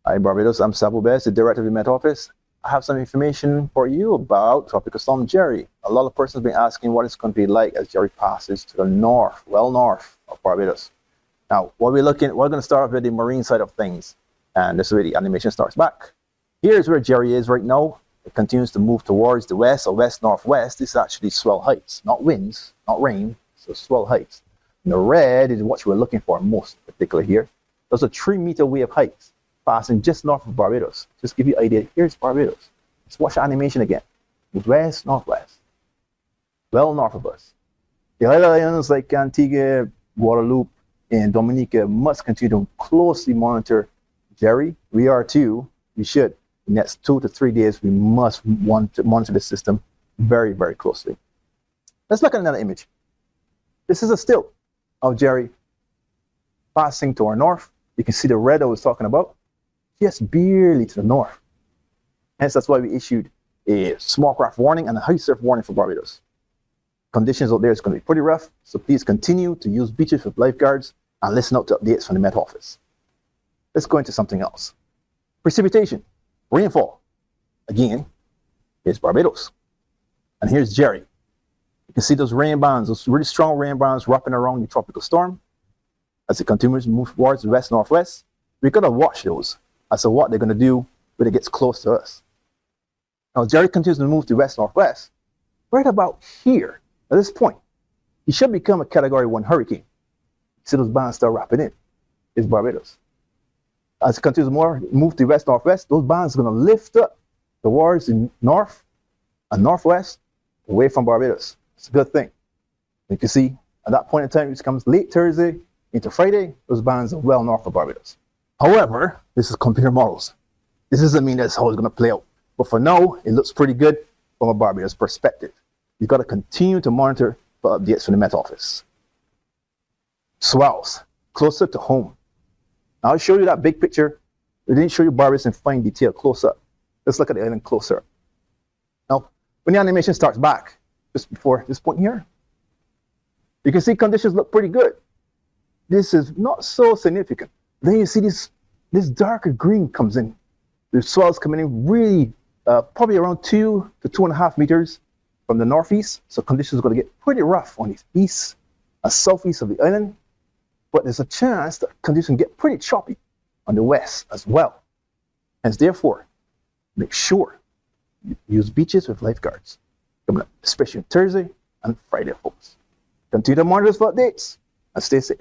Hi Barbados, I'm Sabu, the director of the Met Office. I have some information for you about Tropical Storm Jerry. A lot of persons have been asking what it's going to be like as Jerry passes to the north, well north of Barbados. Now, we're going to start off with the marine side of things, and this is where the animation starts back. Here's where Jerry is right now. It continues to move towards the west or west-northwest. This is actually swell heights, not winds, not rain, so swell heights. And the red is what we're looking for most, particularly here. Those are 3-meter wave heights passing just north of Barbados. Just give you an idea, here's Barbados. Let's watch the animation again. West, northwest. Well north of us. The other islands like Antigua, Guadeloupe, and Dominica must continue to closely monitor Jerry. We are too. We should. In the next 2 to 3 days, we must want to monitor the system very, very closely. Let's look at another image. This is a still of Jerry passing to our north. You can see the red I was talking about, just barely to the north. Hence, that's why we issued a Smallcraft warning and a high surf warning for Barbados. Conditions out there is going to be pretty rough, so please continue to use beaches with lifeguards and listen out to updates from the Met Office. Let's go into something else. Precipitation, rainfall. Again, here's Barbados. And here's Jerry. You can see those rain bands, those really strong rain bands wrapping around the tropical storm. As it continues to move towards the west-northwest, we've got to watch those as to what they're going to do when it gets close to us. Now, Jerry continues to move to west-northwest. Right about here, at this point, he should become a Category 1 hurricane. See those bands start wrapping in. It's Barbados. As it continues to move to west-northwest, those bands are going to lift up towards the north and northwest away from Barbados. It's a good thing. You can see at that point in time, it comes late Thursday into Friday, those bands are well north of Barbados. However, this is computer models. This doesn't mean that's how it's going to play out. But for now, it looks pretty good from a Barbados perspective. You've got to continue to monitor for updates from the Met Office. Swells, closer to home. Now, I'll show you that big picture. We didn't show you Barbados in fine detail close up. Let's look at the island closer. Now, when the animation starts back, just before this point here, you can see conditions look pretty good. This is not so significant. Then you see this darker green comes in. The swells coming in really probably around 2 to 2.5 meters from the northeast. So conditions are going to get pretty rough on the east and southeast of the island. But there's a chance that conditions get pretty choppy on the west as well. And therefore, make sure you use beaches with lifeguards coming up, especially on Thursday and Friday, folks. Continue to monitor us for updates and stay safe.